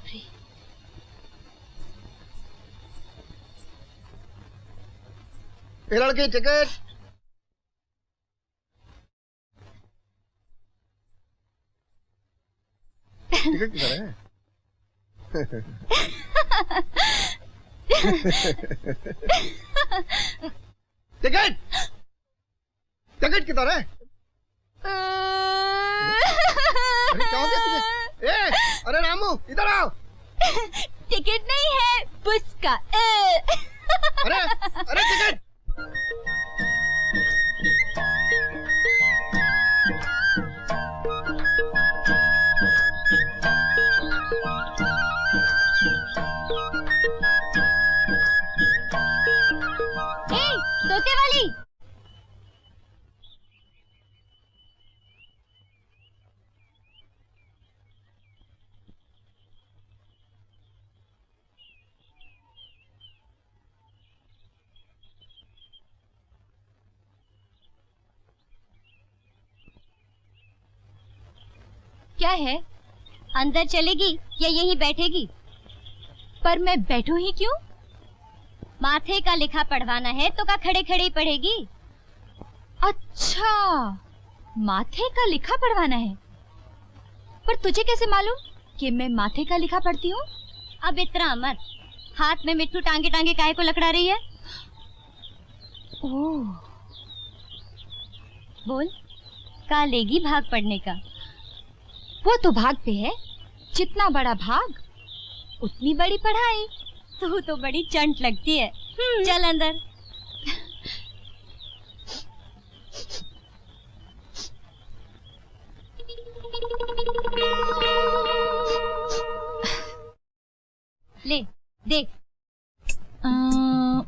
रे। ये लड़की टिकट। टिकट किधर है? टिकट टिकट किधर है? अरे क्या हो गया तुझे? अरे रामू इधर आओ। टिकट नहीं है पुस्का। अरे अरे टिकट। तोते वाली। क्या है? अंदर चलेगी या यहीं बैठेगी? पर मैं बैठूं ही क्यों? माथे का लिखा पढ़वाना है तो का खड़े खड़े ही पढ़ेगी। अच्छा, माथे का लिखा पढ़वाना है। पर तुझे कैसे मालूम कि मैं माथे का लिखा पढ़ती हूँ? अब इतना मत, हाथ में मिट्टू टांगे टांगे काहे को लकड़ा रही है? ओह, बोल, का लेगी भाग पढ़ने का? वो तो भाग पे है, जितना बड़ा भाग उतनी बड़ी पढ़ाई। तू तो बड़ी चंट लगती है। चल अंदर। ले देख। हाँ,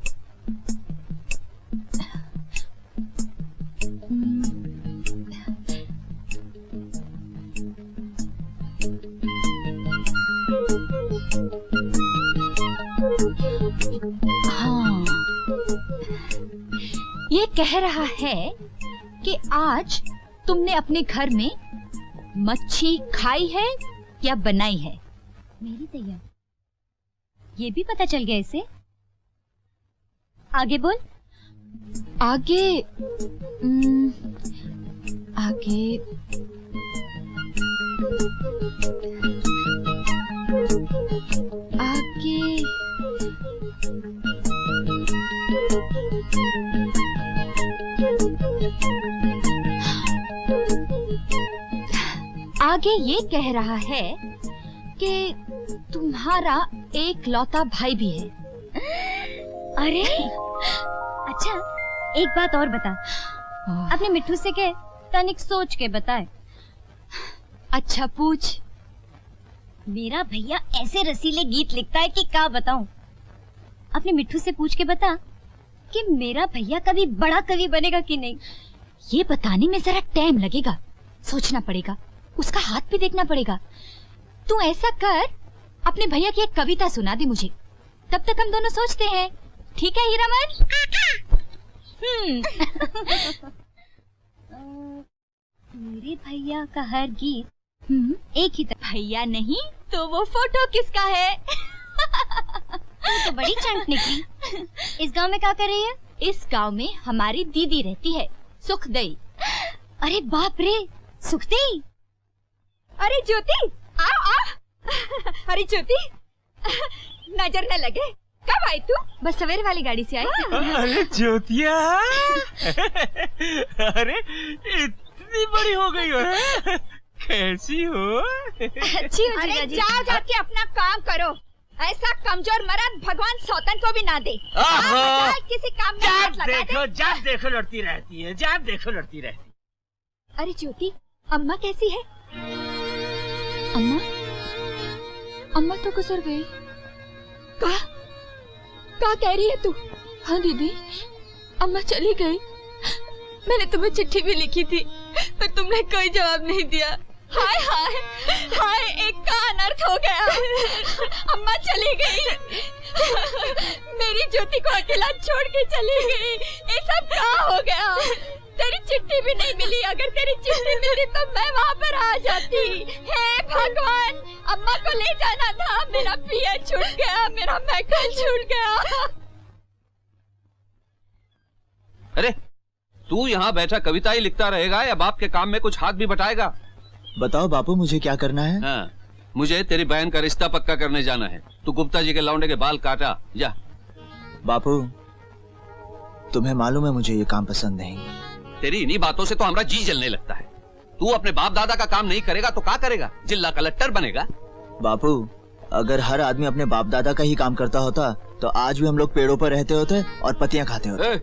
ये कह रहा है कि आज तुमने अपने घर में मच्छी खाई है या बनाई है? मेरी तैयार, ये भी पता चल गया इसे। आगे बोल। आगे आगे आगे आगे ये कह रहा है कि तुम्हारा एक लौता भाई भी है। अरे अच्छा, एक बात और बता। अपने मिट्टू से कह तनिक सोच के बताए। अच्छा पूछ। मेरा भैया ऐसे रसीले गीत लिखता है कि क्या बताऊं। अपने मिट्टू से पूछ के बता कि मेरा भैया कभी बड़ा कवि बनेगा कि नहीं। ये बताने में जरा टाइम लगेगा, सोचना पड़ेगा, उसका हाथ भी देखना पड़ेगा। तू ऐसा कर, अपने भैया की एक कविता सुना दे मुझे, तब तक हम दोनों सोचते हैं। ठीक है हीरामन? मेरे भैया का हर गीत एक ही तरह। भैया नहीं तो वो फोटो किसका है? तो बड़ी चंट निकली। इस गांव में क्या कर रही है? इस गांव में हमारी दीदी रहती है, सुखदेई। अरे बाप रे, सुखदेई। अरे ज्योति, आओ आओ। अरे ज्योति, नजर न लगे, कब आई तू? बस सवेरे वाली गाड़ी से आई। अरे ज्योतिया, अरे इतनी बड़ी हो गई हो, कैसी हो? अच्छी हो। अरे जाओ जाके अपना काम करो, ऐसा कमजोर मर्द भगवान सौतन को भी ना दे। किसी काम में हाथ लगा दे। जब देखो लड़ती रहती है, जब देखो लड़ती रहती। अरे ज्योति, अम्मा कैसी है? अम्मा अम्मा तो गुजर गई। क्या कह रही है तू? हाँ दीदी, अम्मा चली गई। मैंने तुम्हें चिट्ठी भी लिखी थी, पर तुमने कोई जवाब नहीं दिया। हाय हाय हाय, एक का अनर्थ हो गया। अम्मा चली गई, मेरी ज्योति को अकेला छोड़ के चली गई। ये सब क्या हो गया? तेरी चिट्ठी भी नहीं मिली। अगर तेरी चिट्ठी मिली तो मैं वहाँ पर आ जाती। हे भगवान, अम्मा को ले जाना था। मेरा पिया छूट गया, मेरा मैकल छूट गया। अरे तू यहाँ बैठा कविता ही लिखता रहेगा या बाप के काम में कुछ हाथ भी बटाएगा? बताओ बापू, मुझे क्या करना है? हाँ, मुझे तेरी बहन का रिश्ता पक्का करने जाना है। तू गुप्ता जी के लौंडे के बाल काटा, जा। बापू, तुम्हें मालूम है मुझे ये काम पसंद नहीं। तेरी इन्हीं बातों से तो हमारा जी जलने लगता है। तू अपने बाप दादा का काम नहीं करेगा तो क्या करेगा? जिला कलेक्टर बनेगा? बापू, अगर हर आदमी अपने बाप दादा का ही काम करता होता तो आज भी हम लोग पेड़ों पर रहते होते और पत्तियां खाते होते।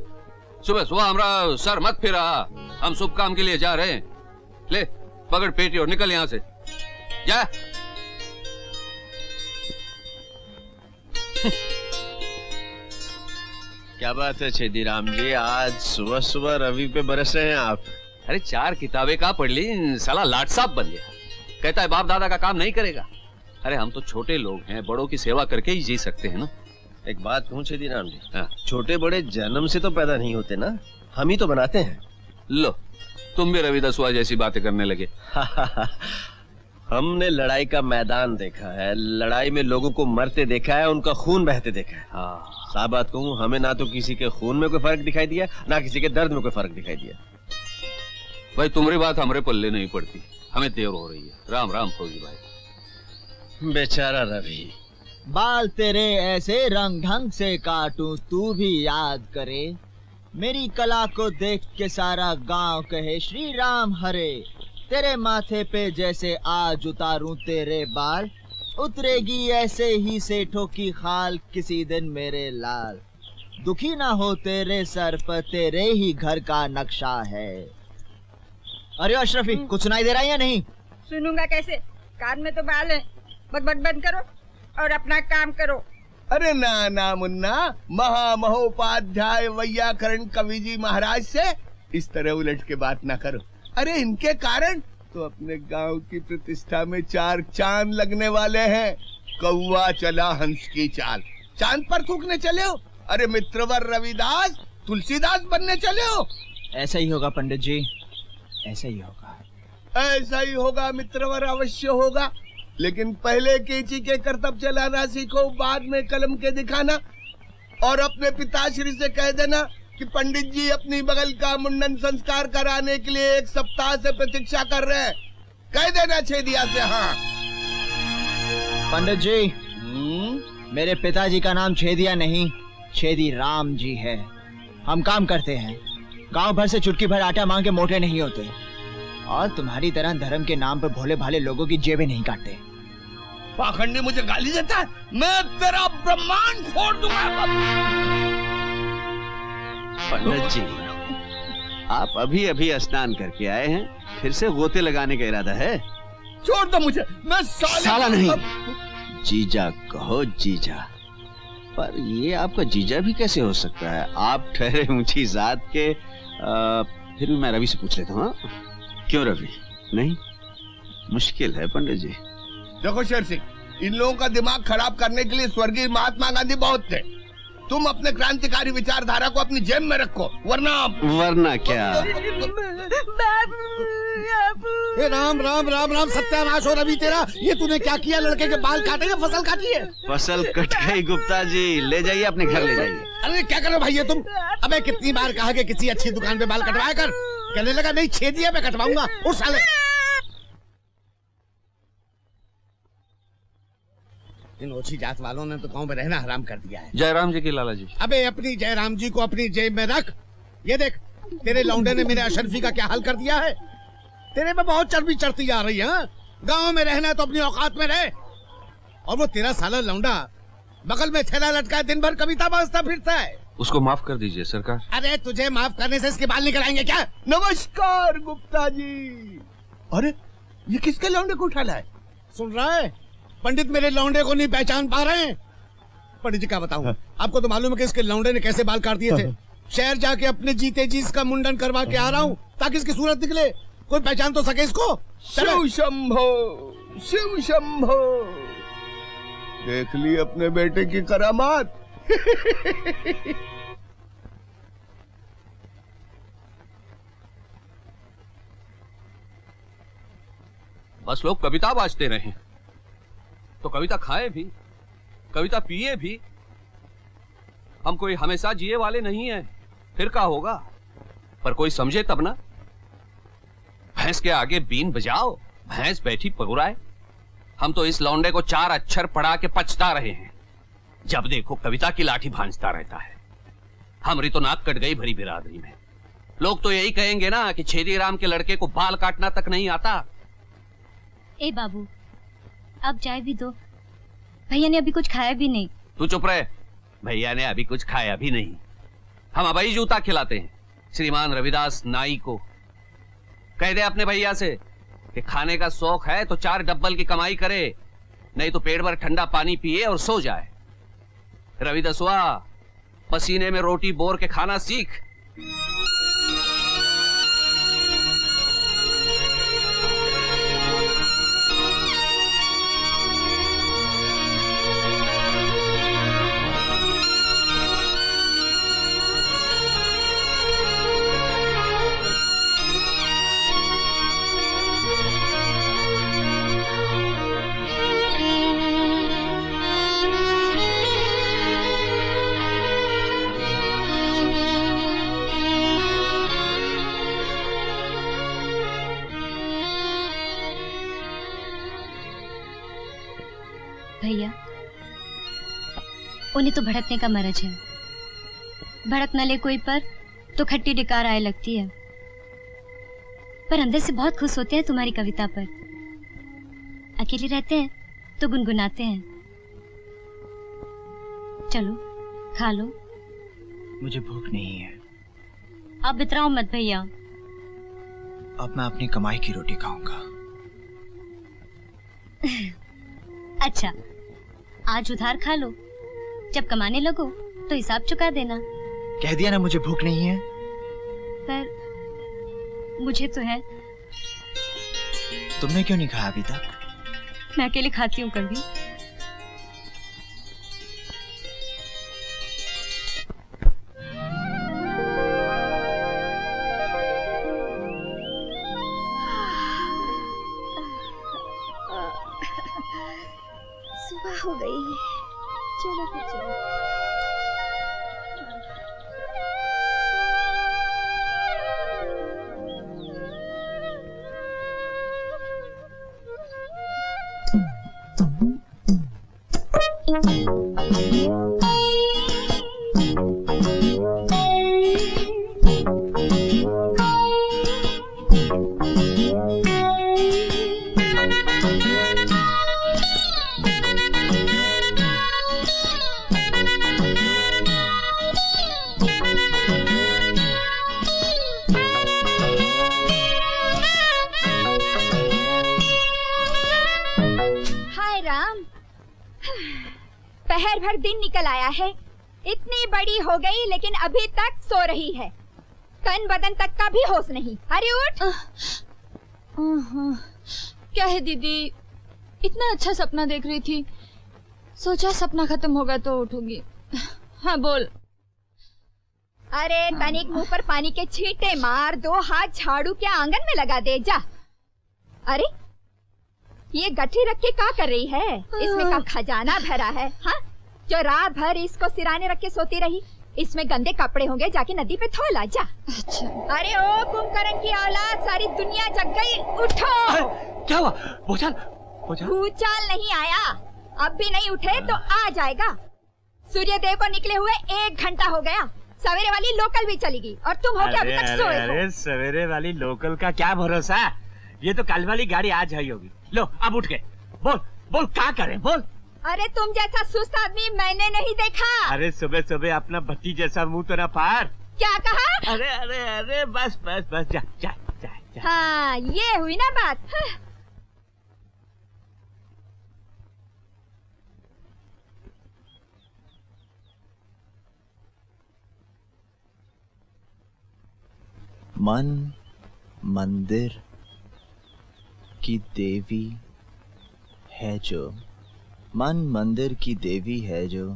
सुबह सुबह हमारा सर मत फिरा। हम शुभ काम के लिए जा रहे हैं। ले पकड़ पेटी और निकल यहाँ से, जा। क्या बात है छेदीराम जी, आज सुबह सुबह रवि पे बरस रहे हैं आप? अरे 4 किताबें का पढ़ ली, साला लाट साहब बन गया। कहता है बाप दादा का काम नहीं करेगा। अरे हम तो छोटे लोग हैं, बड़ों की सेवा करके ही जी सकते हैं ना। एक बात कहूँ छेदीराम जी, हाँ। छोटे बड़े जन्म से तो पैदा नहीं होते ना, हम ही तो बनाते हैं। लो तुम भी रवि दसवा जैसी बातें करने लगे। हमने लड़ाई का मैदान देखा है, लड़ाई में लोगों को मरते देखा है, उनका खून बहते देखा है। हाँ। साफ बात कहूँ, हमें ना तो किसी के खून में कोई फर्क दिखाई दिया, ना किसी के दर्द में कोई फर्क दिखाई दिया। भाई तुम्हारी बात हमारे पल्ले नहीं पड़ती, हमें देर हो रही है। राम राम फौजी भाई। बेचारा रवि। बाल तेरे ऐसे रंग ढंग से काटूं तू भी याद करे, मेरी कला को देख के सारा गांव कहे श्री राम हरे। तेरे माथे पे जैसे आज उतारूं तेरे बाल, उतरेगी ऐसे ही सेठों की खाल किसी दिन मेरे लाल। दुखी ना हो तेरे सर पर तेरे ही घर का नक्शा है। अरे अशरफी, कुछ सुनाई दे रहा है या नहीं? सुनूंगा कैसे, कान में तो बाल है। बकबक बंद करो और अपना काम करो। अरे ना ना मुन्ना, महामहोपाध्याय वैयाकरण कवि जी महाराज से इस तरह उलट के बात ना करो। अरे इनके कारण तो अपने गांव की प्रतिष्ठा में 4 चांद लगने वाले हैं। कौवा चला हंस की चाल, चांद पर थूकने चले हो। अरे मित्रवर रविदास तुलसीदास बनने चले हो। ऐसा ही होगा पंडित जी, ऐसा ही होगा। ऐसा ही होगा मित्रवर, अवश्य होगा। लेकिन पहले केची के करतब चलाना सीखो, बाद में कलम के दिखाना। और अपने पिताश्री से कह देना कि पंडित जी अपनी बगल का मुंडन संस्कार कराने के लिए 1 सप्ताह से प्रतीक्षा कर रहे हैं। कह देना छेदिया से। हाँ पंडित जी, मेरे पिताजी का नाम छेदिया नहीं, छेदी राम जी है। हम काम करते हैं, गांव भर से चुटकी भर आटा मांग के मोटे नहीं होते, और तुम्हारी तरह धर्म के नाम पर भोले भाले लोगों की जेबें नहीं काटते। पाखंडी मुझे गाली देता है, मैं तेरा ब्रह्मांड फोड़ दूंगा। पंडित जी, आप अभी अभी स्नान करके आए हैं, फिर से गोते लगाने का इरादा है? छोड़ दो मुझे, मैं साला नहीं, जीजा कहो जीजा। पर ये आपका जीजा भी कैसे हो सकता है? आप ठहरे ऊंची जात के। फिर भी मैं रवि से पूछ लेता हूँ। क्यों रवि? नहीं, मुश्किल है पंडित जी। देखो शेर सिंह, इन लोगों का दिमाग खराब करने के लिए स्वर्गीय महात्मा गांधी बहुत थे। तुम अपने क्रांतिकारी विचारधारा को अपनी जेब में रखो, वरना क्या? राम राम राम राम, सत्यानाश हो रवि तेरा। ये तूने क्या किया? लड़के के बाल काटे या फसल काटी है? फसल कट गई गुप्ता जी, ले जाइए अपने घर ले जाइए। अरे क्या करो भाई ये तुम? अबे कितनी बार कहा कि किसी अच्छी दुकान पे बाल कटवाया कर। कहने लगा नहीं, छेदिया पे कटवाऊंगा। उस साले इन ओछी जात वालों ने तो गांव में रहना हराम कर दिया है। जयराम जी की लाला जी। अबे अपनी जयराम जी को अपनी जेब में रख। ये देख, तेरे लौंडे ने मेरे अशरफी का क्या हाल कर दिया है। तेरे पे बहुत चर्बी चढ़ती जा रही है। गांव में रहना है तो अपनी औकात में रहे। और वो तेरा साला लौंडा बगल में थैला लटका दिन भर कविता बाजता फिरता है। उसको माफ कर दीजिए सरकार। अरे तुझे माफ करने से इसके बाल निकल आएंगे क्या? नमस्कार गुप्ता जी। अरे ये किसके लौंडे को उठा लाए? सुन रहा है? पंडित मेरे लौंडे को नहीं पहचान पा रहे हैं। पंडित जी क्या बताऊं, आपको तो मालूम है कि इसके लौंडे ने कैसे बाल काट दिए थे। शहर जाके अपने जीते जी इसका मुंडन करवा के आ रहा हूँ ताकि इसकी सूरत निकले, कोई पहचान तो सके इसको। शिव शंभो, शिव शंभो। देख ली अपने बेटे की करामात। बस लोग कविता बाजते रहे, तो कविता खाए भी, कविता पिए भी। हम कोई हमेशा जिए वाले नहीं है, फिर क्या होगा? पर कोई समझे तब ना। भैंस के आगे बीन बजाओ, भैंस बैठी पगुराए। हम तो इस लौंडे को 4 अक्षर पढ़ा के पछता रहे हैं। जब देखो कविता की लाठी भांजता रहता है। हमारी तो नाक कट गई भरी बिरादरी में। लोग तो यही कहेंगे ना कि छेदी राम के लड़के को बाल काटना तक नहीं आता। ए बाबू, अब चाय भी दो, भैया ने अभी कुछ खाया भी नहीं। तू चुप रहे, भैया ने अभी कुछ खाया भी नहीं। हम अबई जूता खिलाते हैं श्रीमान रविदास नाई को। कह दे अपने भैया से कि खाने का शौक है तो 4 डब्बल की कमाई करे, नहीं तो पेट भर ठंडा पानी पिए और सो जाए। रविदासवा, पसीने में रोटी बोर के खाना सीख। भैया, उन्हें तो भड़कने का मरज है। भड़क न ले कोई पर तो खट्टी डिकार आए लगती है, पर अंदर से बहुत खुश होते हैं तुम्हारी कविता पर। अकेले रहते हैं तो गुनगुनाते हैं। चलो खा लो। मुझे भूख नहीं है। अब इतराओ मत भैया। अब मैं अपनी कमाई की रोटी खाऊंगा। अच्छा, आज उधार खा लो, जब कमाने लगो तो हिसाब चुका देना। कह दिया ना मुझे भूख नहीं है। पर मुझे तो है। तुमने क्यों नहीं खाया अभी तक? मैं अकेले खाती हूँ कभी। सुबह हो गई, चलो फिर चलो। पहर भर दिन निकल आया है, इतनी बड़ी हो गई लेकिन अभी तक सो रही है। तन बदन तक का भी होश नहीं। अरे उठ। क्या है दीदी, इतना अच्छा सपना देख रही थी, सोचा सपना खत्म होगा तो उठूंगी। हाँ बोल। अरे तनिक मुंह पर पानी के छींटे मार, 2 हाथ झाड़ू के आंगन में लगा दे जा। अरे ये गठी रख के क्या कर रही है? इसमें का खजाना भरा है? हाँ, जो रात भर इसको सिराने रख के सोती रही। इसमें गंदे कपड़े होंगे, जाके नदी पे धो ला जा। अच्छा। अरे ओ कुंभकर्ण की औलाद, सारी दुनिया जग गई, उठो। क्या हुआ? भूचाल? भूचाल नहीं आया, अब भी नहीं उठे तो आ जाएगा। सूर्यदेव को निकले हुए 1 घंटा हो गया। सवेरे वाली लोकल भी चली गई और तुम हो क्या अभी तक सोए हो? अरे सवेरे वाली लोकल का क्या भरोसा, ये तो कल वाली गाड़ी आज आई होगी। लो अब उठ गए, बोल बोल क्या करें, बोल। अरे तुम जैसा सुस्त आदमी मैंने नहीं देखा। अरे सुबह सुबह अपना भट्टी जैसा मुंह तो ना फाड़। क्या कहा? अरे अरे अरे बस बस बस, जा जा जा, जा। हाँ, ये हुई ना बात। मन मंदिर की देवी है जो, मन मंदिर की देवी है जो,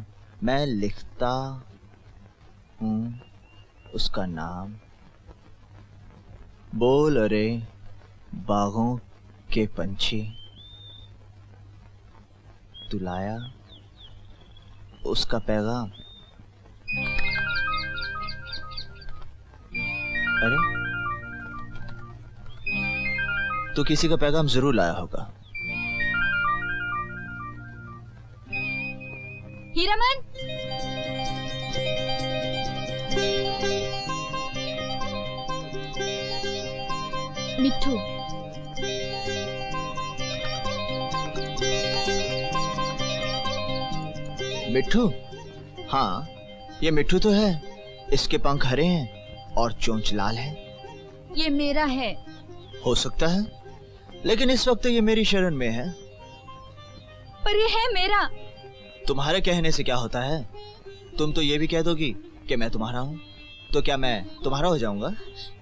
मैं लिखता हूँ उसका नाम। बोल अरे बागों के पंछी, तू लाया उसका पैगाम। अरे, तू किसी का पैगाम जरूर लाया होगा। हीरामन, मिट्ठू, मिट्ठू? हाँ, ये मिट्ठू तो है। इसके पंख हरे हैं और चोंच लाल है। ये मेरा है। हो सकता है, लेकिन इस वक्त ये मेरी शरण में है। पर ये है मेरा। तुम्हारे कहने से क्या होता है? तुम तो ये भी कह दोगी कि मैं तुम्हारा हूँ, तो क्या मैं तुम्हारा हो जाऊंगा?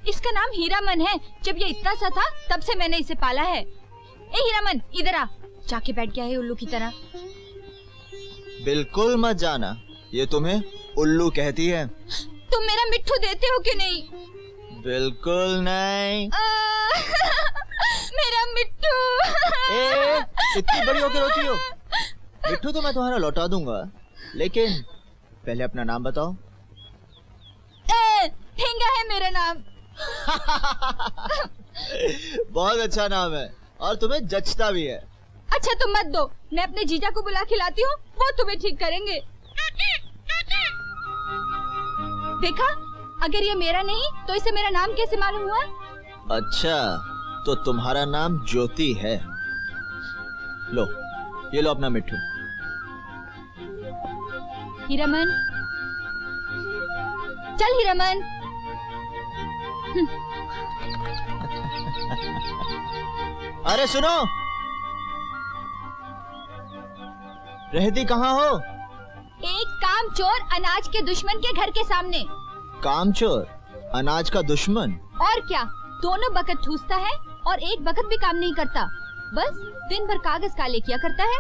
इसका नाम हीरामन है। जब ये इतना सा था तब से मैंने इसे पाला है। ए हीरामन, इधर आ। जाके बैठ गया है उल्लू की तरह। बिल्कुल मत जाना, ये तुम्हें उल्लू कहती है। तुम मेरा मिट्ठू देते हो कि नहीं? बिल्कुल नहीं। मेरा मिट्ठू। इतनी बड़ी होकर रोती हो? मिट्ठू तो मैं तुम्हारा लौटा दूंगा, लेकिन पहले अपना नाम बताओ। ठेंगा है मेरा नाम। बहुत अच्छा नाम है और तुम्हें जचता भी है। अच्छा तुम मत दो, मैं अपने जीजा को बुला के लाती हूँ, वो तुम्हें ठीक करेंगे। देखा, अगर ये मेरा नहीं तो इसे मेरा नाम कैसे मालूम हुआ? अच्छा, तो तुम्हारा नाम ज्योति है। लो, ये लो अपना मिट्ठू। हीरामन, चल हीरामन। अरे सुनो, रहती कहाँ हो? एक कामचोर अनाज के दुश्मन के घर के सामने। कामचोर अनाज का दुश्मन? और क्या, दोनों बकत ठूसता है और एक बकत भी काम नहीं करता, बस दिन भर कागज काले किया करता है।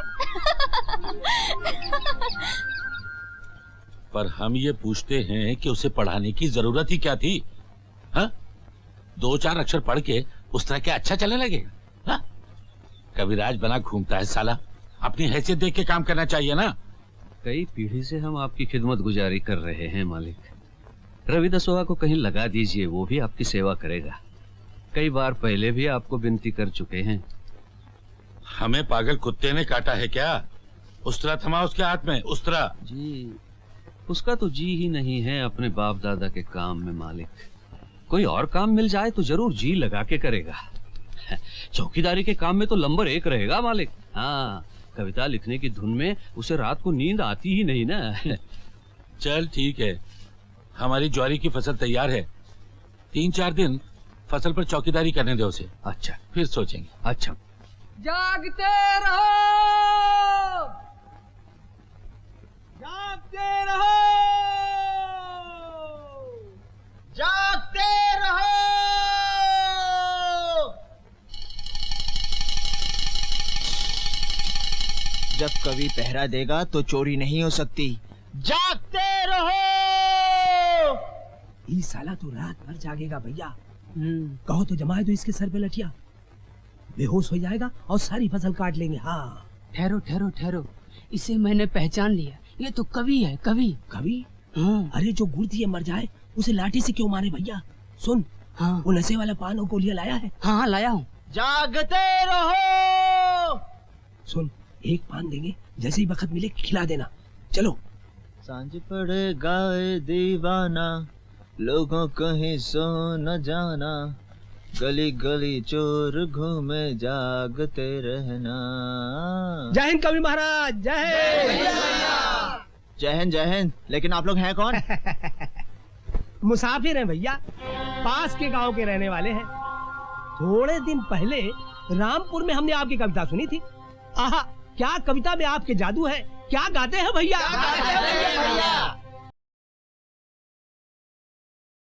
पर हम ये पूछते हैं कि उसे पढ़ाने की जरूरत ही क्या थी? हाँ? 2-4 अक्षर पढ़ के उस तरह क्या अच्छा चलने लगेगा? हाँ? कविराज बना घूमता है साला, अपनी हैसियत देख के काम करना चाहिए ना। कई पीढ़ी से हम आपकी खिदमत गुजारी कर रहे हैं मालिक। रवि दसोहा को कहीं लगा दीजिए, वो भी आपकी सेवा करेगा। कई बार पहले भी आपको विनती कर चुके हैं। हमें पागल कुत्ते ने काटा है क्या? उस्तरा थमा उसके हाथ में, उस्तरा। जी, उसका तो जी ही नहीं है अपने बाप दादा के काम में मालिक। कोई और काम मिल जाए तो जरूर जी लगा के करेगा। चौकीदारी के काम में तो नंबर 1 रहेगा मालिक। हाँ, कविता लिखने की धुन में उसे रात को नींद आती ही नहीं ना। चल ठीक है, हमारी ज्वारी की फसल तैयार है। 3-4 दिन फसल पर चौकीदारी करने दो उसे। अच्छा, फिर सोचेंगे। अच्छा। जागते रहो, जागते रहो, जागते रहो। जब कवि पहरा देगा तो चोरी नहीं हो सकती। जागते रहो। ये साला तो रात भर जागेगा भैया। कहो तो जमाए दो इसके सर पे लठिया, बेहोश हो जाएगा और सारी फसल काट लेंगे। हाँ, ठहरो ठहरो ठहरो, इसे मैंने पहचान लिया, ये तो कवि है। कवि? कवि? अरे जो गुड़ दिए मर जाए उसे लाठी से क्यों मारे भैया? सुन, हाँ, वो नशे वाला पान और गोलियां लाया है? हाँ लाया हूँ। जागते रहो। सुन, एक पान देंगे, जैसे ही वक्त मिले खिला देना। चलो। सांझ पड़े गाए दीवाना, लोगों कहीं सो न जाना, गली गली चोर घूमे, जागते रहना। जय हिंद कवि महाराज। जय हिंद। जय हिंद जय हिंद। लेकिन आप लोग हैं कौन? मुसाफिर हैं भैया, पास के गांव के रहने वाले हैं। थोड़े दिन पहले रामपुर में हमने आपकी कविता सुनी थी। आहा, क्या कविता में आपके जादू है। क्या गाते हैं भैया?